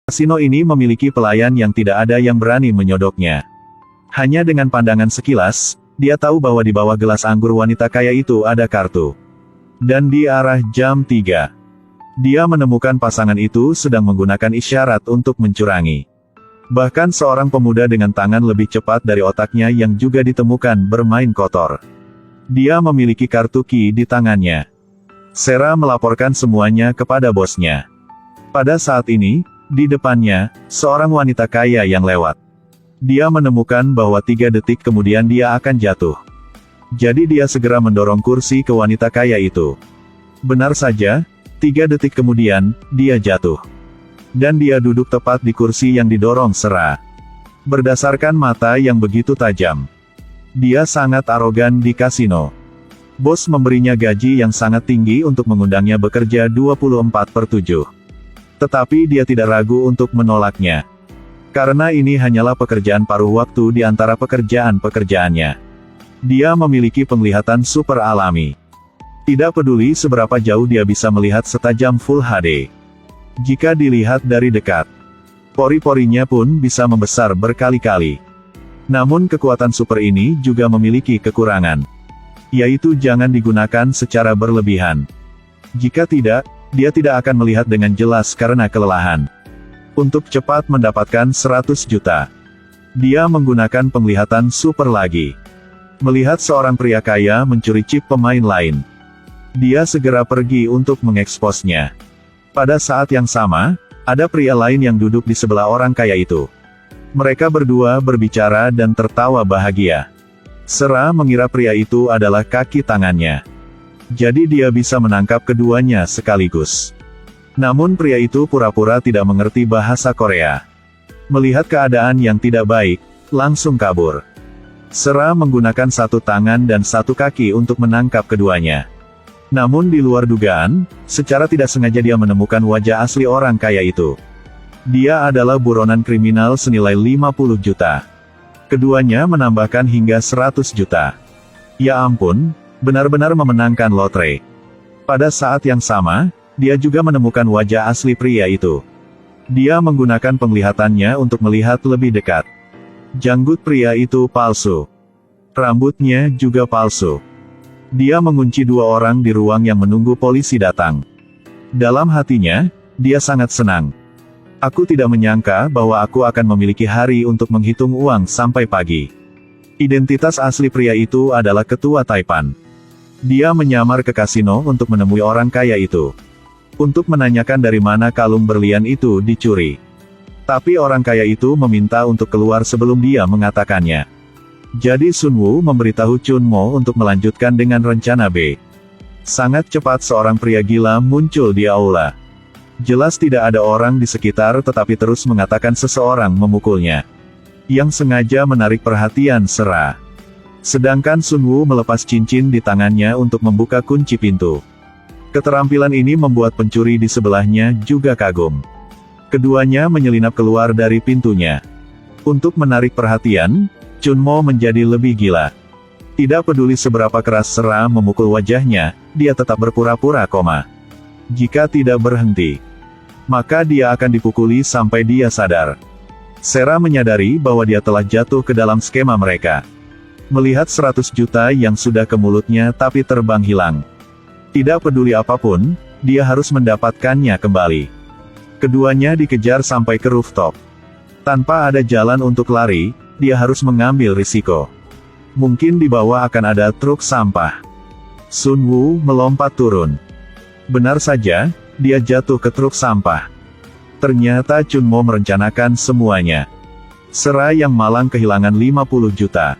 Kasino ini memiliki pelayan yang tidak ada yang berani menyodoknya. Hanya dengan pandangan sekilas, dia tahu bahwa di bawah gelas anggur wanita kaya itu ada kartu. Dan di arah jam 3. Dia menemukan pasangan itu sedang menggunakan isyarat untuk mencurangi. Bahkan seorang pemuda dengan tangan lebih cepat dari otaknya yang juga ditemukan bermain kotor. Dia memiliki kartu ki di tangannya. Sarah melaporkan semuanya kepada bosnya. Pada saat ini, di depannya, seorang wanita kaya yang lewat. Dia menemukan bahwa 3 detik kemudian dia akan jatuh. Jadi dia segera mendorong kursi ke wanita kaya itu. Benar saja, 3 detik kemudian, dia jatuh. Dan dia duduk tepat di kursi yang didorong Sarah. Berdasarkan mata yang begitu tajam, dia sangat arogan di kasino. Bos memberinya gaji yang sangat tinggi untuk mengundangnya bekerja 24/7. Tetapi dia tidak ragu untuk menolaknya. Karena ini hanyalah pekerjaan paruh waktu di antara pekerjaan-pekerjaannya. Dia memiliki penglihatan super alami. Tidak peduli seberapa jauh dia bisa melihat setajam Full HD. Jika dilihat dari dekat, pori-porinya pun bisa membesar berkali-kali. Namun kekuatan super ini juga memiliki kekurangan. Yaitu jangan digunakan secara berlebihan. Jika tidak, dia tidak akan melihat dengan jelas karena kelelahan. Untuk cepat mendapatkan 100 juta, dia menggunakan penglihatan super lagi. Melihat seorang pria kaya mencuri chip pemain lain, dia segera pergi untuk mengeksposnya. Pada saat yang sama, ada pria lain yang duduk di sebelah orang kaya itu. Mereka berdua berbicara dan tertawa bahagia. Sarah mengira pria itu adalah kaki tangannya. Jadi dia bisa menangkap keduanya sekaligus. Namun pria itu pura-pura tidak mengerti bahasa Korea. Melihat keadaan yang tidak baik, langsung kabur. Sarah menggunakan 1 tangan dan 1 kaki untuk menangkap keduanya. Namun di luar dugaan, secara tidak sengaja dia menemukan wajah asli orang kaya itu. Dia adalah buronan kriminal senilai 50 juta. Keduanya menambahkan hingga 100 juta. Ya ampun, benar-benar memenangkan lotre. Pada saat yang sama, dia juga menemukan wajah asli pria itu. Dia menggunakan penglihatannya untuk melihat lebih dekat. Janggut pria itu palsu. Rambutnya juga palsu. Dia mengunci 2 orang di ruang yang menunggu polisi datang. Dalam hatinya, dia sangat senang. Aku tidak menyangka bahwa aku akan memiliki hari untuk menghitung uang sampai pagi. Identitas asli pria itu adalah ketua Taipan. Dia menyamar ke kasino untuk menemui orang kaya itu. Untuk menanyakan dari mana kalung berlian itu dicuri. Tapi orang kaya itu meminta untuk keluar sebelum dia mengatakannya. Jadi Sun Woo memberitahu Chun Mo untuk melanjutkan dengan rencana B. Sangat cepat seorang pria gila muncul di aula. Jelas tidak ada orang di sekitar tetapi terus mengatakan seseorang memukulnya. Yang sengaja menarik perhatian Sarah. Sedangkan Sun Woo melepas cincin di tangannya untuk membuka kunci pintu. Keterampilan ini membuat pencuri di sebelahnya juga kagum. Keduanya menyelinap keluar dari pintunya. Untuk menarik perhatian, Chun Mo menjadi lebih gila. Tidak peduli seberapa keras Sarah memukul wajahnya, dia tetap berpura-pura koma. Jika tidak berhenti, maka dia akan dipukuli sampai dia sadar. Sarah menyadari bahwa dia telah jatuh ke dalam skema mereka. Melihat 100 juta yang sudah ke mulutnya tapi terbang hilang. Tidak peduli apapun, dia harus mendapatkannya kembali. Keduanya dikejar sampai ke rooftop. Tanpa ada jalan untuk lari, dia harus mengambil risiko. Mungkin di bawah akan ada truk sampah. Sun Woo melompat turun. Benar saja, dia jatuh ke truk sampah. Ternyata Chun Mo merencanakan semuanya. Sarah yang malang kehilangan 50 juta.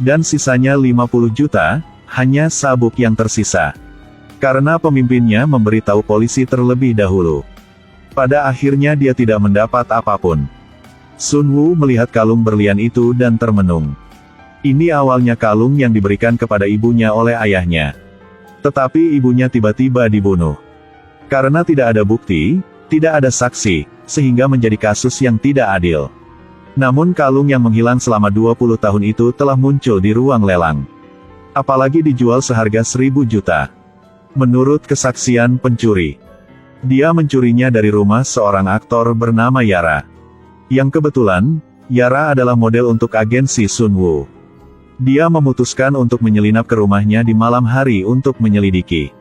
Dan sisanya 50 juta, hanya sabuk yang tersisa. Karena pemimpinnya memberitahu polisi terlebih dahulu. Pada akhirnya dia tidak mendapat apapun. Sun Woo melihat kalung berlian itu dan termenung. Ini awalnya kalung yang diberikan kepada ibunya oleh ayahnya. Tetapi ibunya tiba-tiba dibunuh. Karena tidak ada bukti, tidak ada saksi, sehingga menjadi kasus yang tidak adil. Namun kalung yang menghilang selama 20 tahun itu telah muncul di ruang lelang. Apalagi dijual seharga 1.000 juta. Menurut kesaksian pencuri, Dia mencurinya dari rumah seorang aktor bernama Yara. Yang kebetulan, Yara adalah model untuk agensi Sun Woo. Dia memutuskan untuk menyelinap ke rumahnya di malam hari untuk menyelidiki.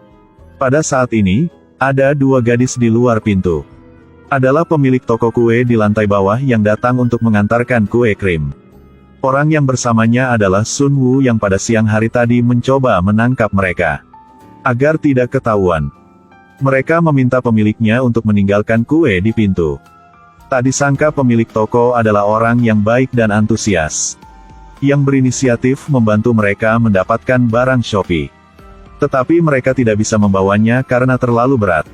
Pada saat ini, ada dua gadis di luar pintu. Adalah pemilik toko kue di lantai bawah yang datang untuk mengantarkan kue krim. Orang yang bersamanya adalah Sun Woo yang pada siang hari tadi mencoba menangkap mereka. Agar tidak ketahuan. Mereka meminta pemiliknya untuk meninggalkan kue di pintu. Tak disangka pemilik toko adalah orang yang baik dan antusias. Yang berinisiatif membantu mereka mendapatkan barang Shopee. Tetapi mereka tidak bisa membawanya karena terlalu berat.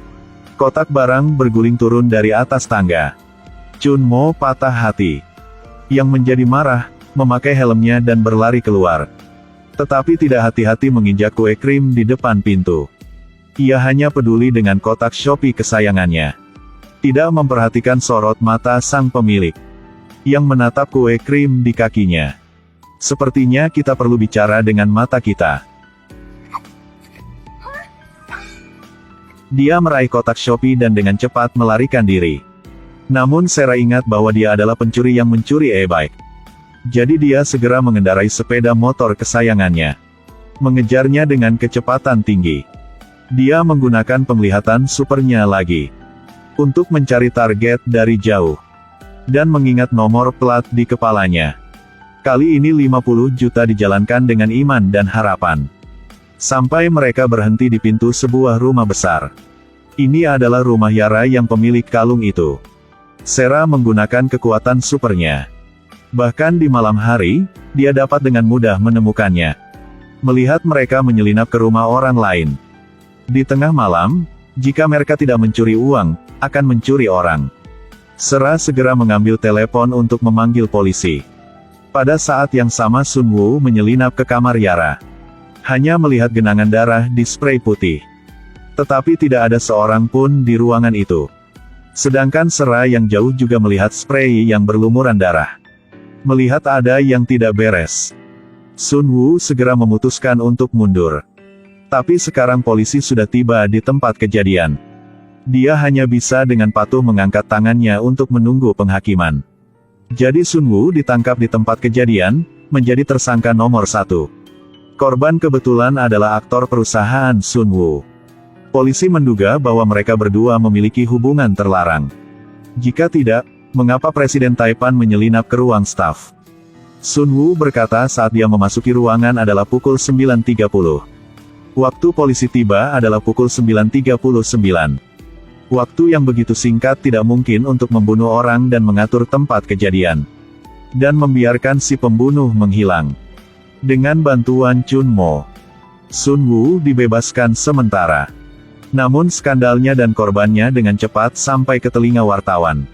Kotak barang berguling turun dari atas tangga. Chun Mo patah hati. Yang menjadi marah, memakai helmnya dan berlari keluar. Tetapi tidak hati-hati menginjak kue krim di depan pintu. Ia hanya peduli dengan kotak Shopee kesayangannya. Tidak memperhatikan sorot mata sang pemilik. Yang menatap kue krim di kakinya. Sepertinya kita perlu bicara dengan mata kita. Dia meraih kotak Shopee dan dengan cepat melarikan diri. Namun Sera ingat bahwa dia adalah pencuri yang mencuri e-bike. Jadi dia segera mengendarai sepeda motor kesayangannya. Mengejarnya dengan kecepatan tinggi. Dia menggunakan penglihatan supernya lagi. Untuk mencari target dari jauh. Dan mengingat nomor plat di kepalanya. Kali ini 50 juta dijalankan dengan iman dan harapan. Sampai mereka berhenti di pintu sebuah rumah besar. Ini adalah rumah Yara yang pemilik kalung itu. Sera menggunakan kekuatan supernya. Bahkan di malam hari, dia dapat dengan mudah menemukannya. Melihat mereka menyelinap ke rumah orang lain. Di tengah malam, jika mereka tidak mencuri uang, akan mencuri orang. Sera segera mengambil telepon untuk memanggil polisi. Pada saat yang sama Sun Woo menyelinap ke kamar Yara. Hanya melihat genangan darah di spray putih. Tetapi tidak ada seorang pun di ruangan itu. Sedangkan Sera yang jauh juga melihat spray yang berlumuran darah. Melihat ada yang tidak beres. Sun Woo segera memutuskan untuk mundur. Tapi sekarang polisi sudah tiba di tempat kejadian. Dia hanya bisa dengan patuh mengangkat tangannya untuk menunggu penghakiman. Jadi Sun Woo ditangkap di tempat kejadian, menjadi tersangka nomor 1. Korban kebetulan adalah aktor perusahaan Sun Woo. Polisi menduga bahwa mereka berdua memiliki hubungan terlarang. Jika tidak, mengapa Presiden Taipan menyelinap ke ruang staf? Sun Woo berkata saat dia memasuki ruangan adalah pukul 9.30. Waktu polisi tiba adalah pukul 9.39. Waktu yang begitu singkat tidak mungkin untuk membunuh orang dan mengatur tempat kejadian. Dan membiarkan si pembunuh menghilang. Dengan bantuan Chun Mo, Sun Woo dibebaskan sementara. Namun skandalnya dan korbannya dengan cepat sampai ke telinga wartawan.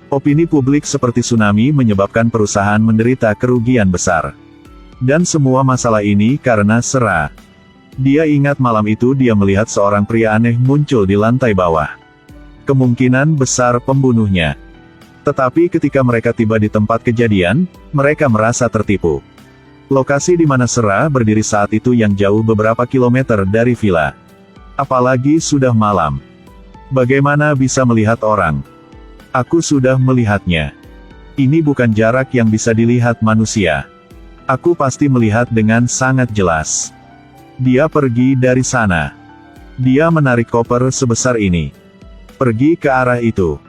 Opini publik seperti tsunami menyebabkan perusahaan menderita kerugian besar. Dan semua masalah ini karena Sera. Dia ingat malam itu dia melihat seorang pria aneh muncul di lantai bawah. Kemungkinan besar pembunuhnya. Tetapi ketika mereka tiba di tempat kejadian, mereka merasa tertipu. Lokasi di mana Sera berdiri saat itu yang jauh beberapa kilometer dari villa. Apalagi sudah malam. Bagaimana bisa melihat orang? Aku sudah melihatnya. Ini bukan jarak yang bisa dilihat manusia. Aku pasti melihat dengan sangat jelas. Dia pergi dari sana. Dia menarik koper sebesar ini. Pergi ke arah itu.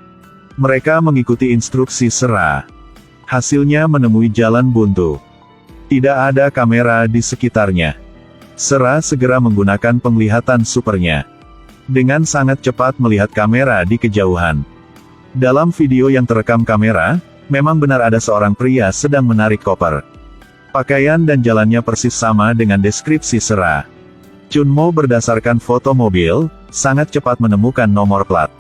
Mereka mengikuti instruksi Sera. Hasilnya menemui jalan buntu. Tidak ada kamera di sekitarnya. Sera segera menggunakan penglihatan supernya. Dengan sangat cepat melihat kamera di kejauhan. Dalam video yang terekam kamera, memang benar ada seorang pria sedang menarik koper. Pakaian dan jalannya persis sama dengan deskripsi Sera. Chun Mo berdasarkan foto mobil, sangat cepat menemukan nomor plat.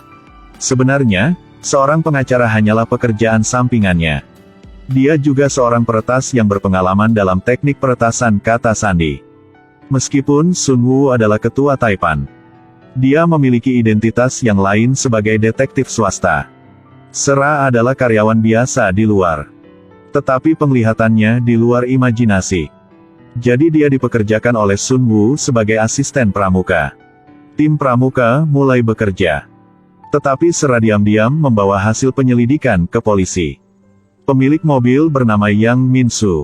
Sebenarnya, seorang pengacara hanyalah pekerjaan sampingannya. Dia juga seorang peretas yang berpengalaman dalam teknik peretasan kata sandi. Meskipun Sun Woo adalah ketua Taipan, dia memiliki identitas yang lain sebagai detektif swasta. Sera adalah karyawan biasa di luar. Tetapi penglihatannya di luar imajinasi. Jadi dia dipekerjakan oleh Sun Woo sebagai asisten pramuka. Tim pramuka mulai bekerja. Tetapi Sera diam-diam membawa hasil penyelidikan ke polisi. Pemilik mobil bernama Yang Min-su.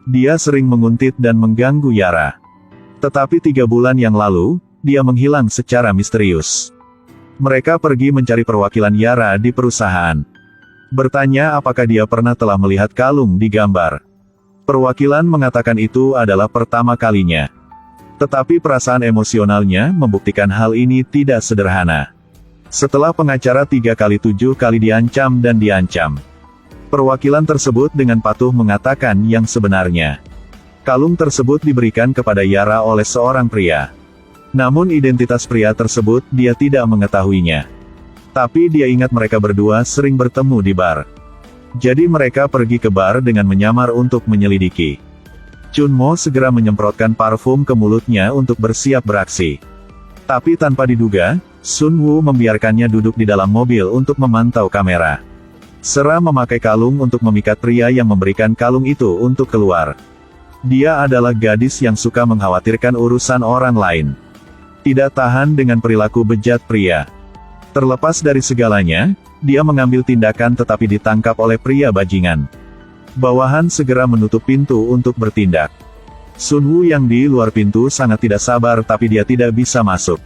Dia sering menguntit dan mengganggu Yara. Tetapi 3 bulan yang lalu, dia menghilang secara misterius. Mereka pergi mencari perwakilan Yara di perusahaan. Bertanya apakah dia pernah telah melihat kalung di gambar. Perwakilan mengatakan itu adalah pertama kalinya. Tetapi perasaan emosionalnya membuktikan hal ini tidak sederhana. Setelah pengacara 3 kali 7 kali diancam dan diancam. Perwakilan tersebut dengan patuh mengatakan yang sebenarnya. Kalung tersebut diberikan kepada Yara oleh seorang pria. Namun identitas pria tersebut dia tidak mengetahuinya. Tapi dia ingat mereka berdua sering bertemu di bar. Jadi mereka pergi ke bar dengan menyamar untuk menyelidiki. Chun Mo segera menyemprotkan parfum ke mulutnya untuk bersiap beraksi. Tapi tanpa diduga, Sun Woo membiarkannya duduk di dalam mobil untuk memantau kamera. Sera memakai kalung untuk memikat pria yang memberikan kalung itu untuk keluar. Dia adalah gadis yang suka mengkhawatirkan urusan orang lain. Tidak tahan dengan perilaku bejat pria. Terlepas dari segalanya, dia mengambil tindakan tetapi ditangkap oleh pria bajingan. Bawahan segera menutup pintu untuk bertindak. Sun Woo yang di luar pintu sangat tidak sabar tapi dia tidak bisa masuk.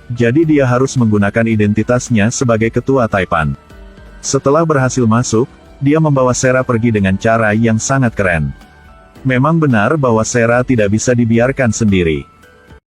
Jadi dia harus menggunakan identitasnya sebagai ketua Taipan. Setelah berhasil masuk, dia membawa Sera pergi dengan cara yang sangat keren. Memang benar bahwa Sera tidak bisa dibiarkan sendiri.